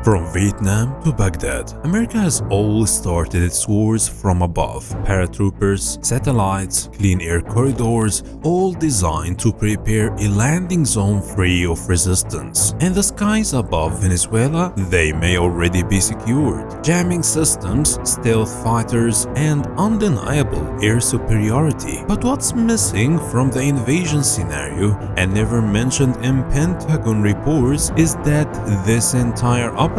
From Vietnam to Baghdad, America has always started its wars from above. Paratroopers, satellites, clean air corridors, all designed to prepare a landing zone free of resistance. In the skies above Venezuela, they may already be secured. Jamming systems, stealth fighters, and undeniable air superiority. But what's missing from the invasion scenario and never mentioned in Pentagon reports is that this entire operation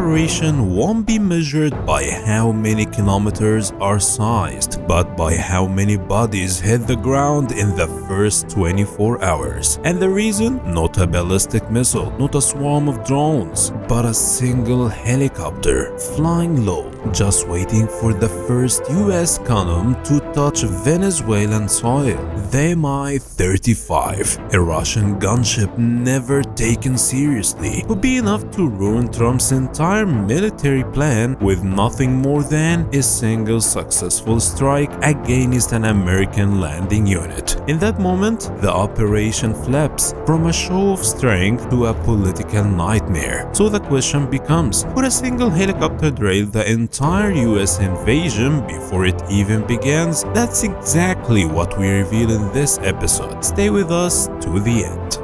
won't be measured by how many kilometers are sized, but by how many bodies hit the ground in the first 24 hours. And the reason? Not a ballistic missile, not a swarm of drones, but a single helicopter flying low, just waiting for the first US cannon to touch Venezuelan soil. The Mi-35, a Russian gunship never taken seriously, would be enough to ruin Trump's entire military plan with nothing more than a single successful strike against an American landing unit. In that moment, the operation flips from a show of strength to a political nightmare. So the question becomes, would a single helicopter derail the entire US invasion before it even begins? That's exactly what we reveal in this episode. Stay with us to the end.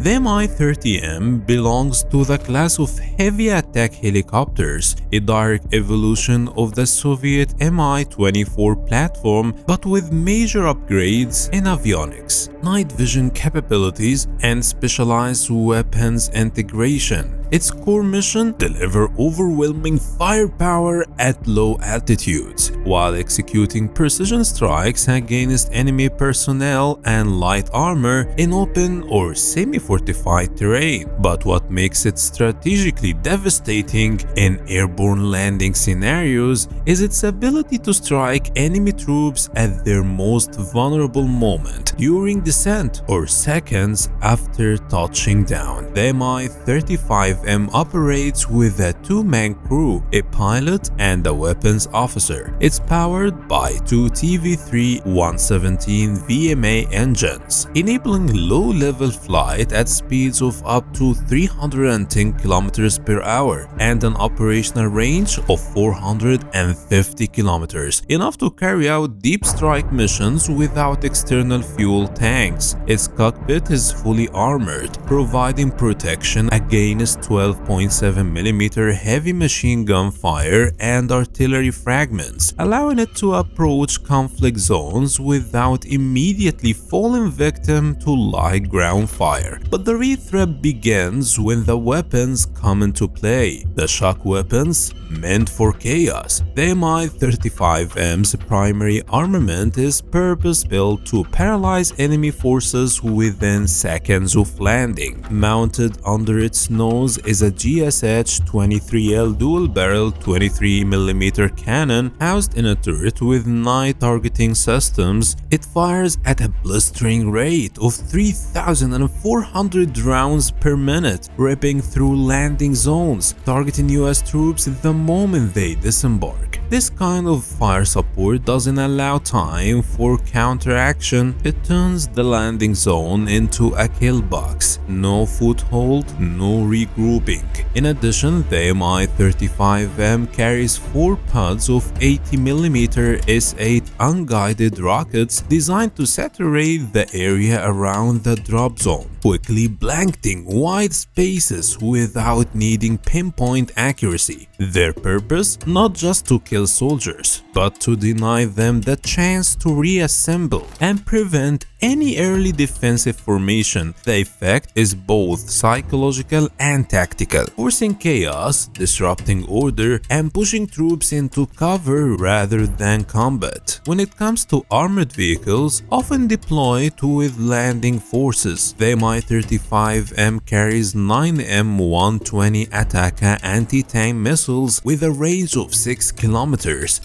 The Mi-30M belongs to the class of heavy attack helicopters, a direct evolution of the Soviet Mi-24 platform, but with major upgrades in avionics, night vision capabilities, and specialized weapons integration. Its core mission: deliver overwhelming firepower at low altitudes, while executing precision strikes against enemy personnel and light armor in open or semi-fortified terrain. But what makes it strategically devastating in airborne landing scenarios is its ability to strike enemy troops at their most vulnerable moment, during descent or seconds after touching down. The Mi-35M operates with a two-man crew, a pilot and a weapons officer. It's powered by two TV3-117 VMA engines, enabling low-level flight at speeds of up to 310 km per hour and an operational range of 450 km, enough to carry out deep strike missions without external fuel tanks. Its cockpit is fully armored, providing protection against 12.7mm heavy machine gun fire and artillery fragments, allowing it to approach conflict zones without immediately falling victim to light ground fire. But the real threat begins when the weapons come into play. The shock weapons, meant for chaos. The Mi-35M's primary armament is purpose-built to paralyze enemy forces within seconds of landing. Mounted under its nose is a GSH-23L dual-barrel 23mm cannon housed in a turret with night targeting systems. It fires at a blistering rate of 3,400 rounds per minute, ripping through landing zones, targeting US troops the moment they disembark. This kind of fire support doesn't allow time for counteraction. It turns the landing zone into a kill box. No foothold, no regrouping. In addition, the Mi-35M carries 4 pods of 80mm S-8 unguided rockets designed to saturate the area around the drop zone, quickly blanketing wide spaces without needing pinpoint accuracy. Their purpose? Not just to kill soldiers, but to deny them the chance to reassemble and prevent any early defensive formation. The effect is both psychological and tactical, forcing chaos, disrupting order, and pushing troops into cover rather than combat. When it comes to armored vehicles, often deployed with landing forces, the Mi-35M carries 9 M120 Ataka anti-tank missiles with a range of 6 km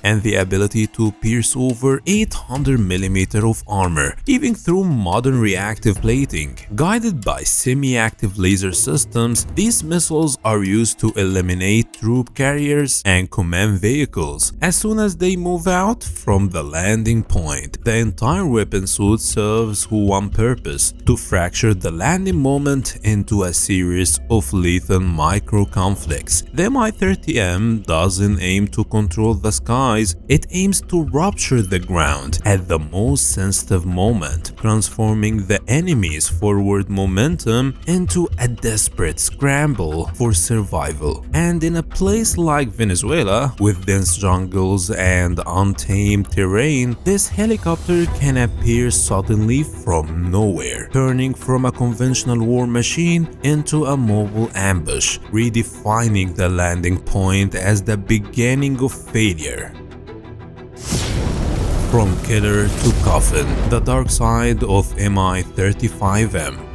and the ability to pierce over 800mm of armor, even through modern reactive plating. Guided by semi-active laser systems, these missiles are used to eliminate troop carriers and command vehicles as soon as they move out from the landing point. The entire weapon suit serves one purpose: to fracture the landing moment into a series of lethal micro-conflicts. The Mi-30M doesn't aim to control the skies, it aims to rupture the ground at the most sensitive moment, transforming the enemy's forward momentum into a desperate scramble for survival. And in a place like Venezuela, with dense jungles and untamed terrain, this helicopter can appear suddenly from nowhere, turning from a conventional war machine into a mobile ambush, redefining the landing point as the beginning of failure. From killer to coffin, the dark side of Mi-35M.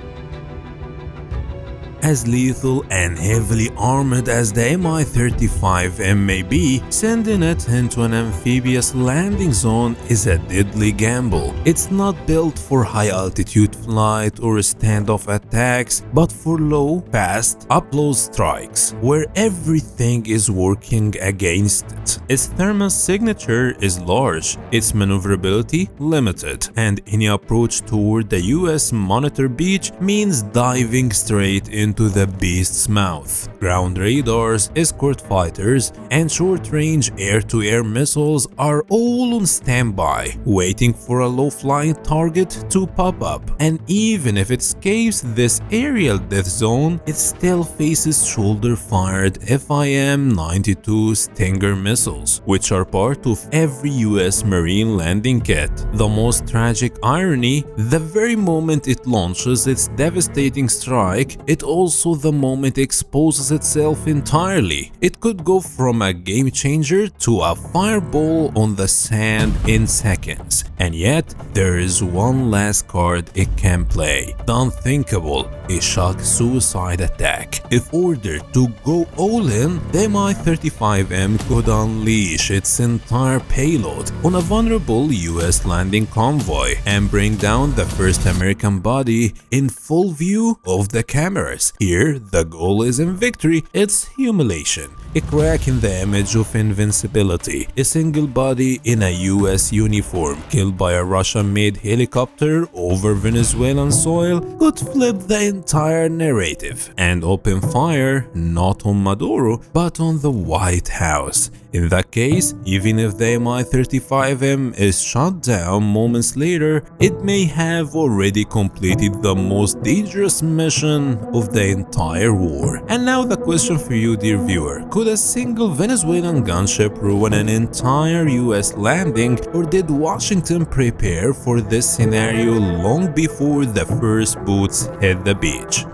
As lethal and heavily armored as the Mi-35M may be, sending it into an amphibious landing zone is a deadly gamble. It's not built for high-altitude flight or standoff attacks, but for low, fast, upload strikes, where everything is working against it. Its thermal signature is large, its maneuverability limited, and any approach toward the US Monitor Beach means diving straight into the beast's mouth. Ground radars, escort fighters, and short-range air-to-air missiles are all on standby, waiting for a low-flying target to pop up. And even if it escapes this aerial death zone, it still faces shoulder-fired FIM-92 Stinger missiles, which are part of every US Marine landing kit. The most tragic irony, the very moment it launches its devastating strike, it also the moment exposes itself entirely. It could go from a game changer to a fireball on the sand in seconds. And yet, there is one last card it can play. The unthinkable, a shock suicide attack. If ordered to go all in, the Mi-35M could unleash its entire payload on a vulnerable US landing convoy and bring down the first American body in full view of the cameras. Here, the goal isn't victory, it's humiliation. A crack in the image of invincibility. A single body in a US uniform killed by a Russian-made helicopter over Venezuelan soil could flip the entire narrative and open fire not on Maduro but on the White House. In that case, even if the Mi-35M is shot down moments later, it may have already completed the most dangerous mission of the entire war. And now the question for you, dear viewer: could a single Venezuelan gunship ruin an entire US landing, or did Washington prepare for this scenario long before the first boots hit the beach?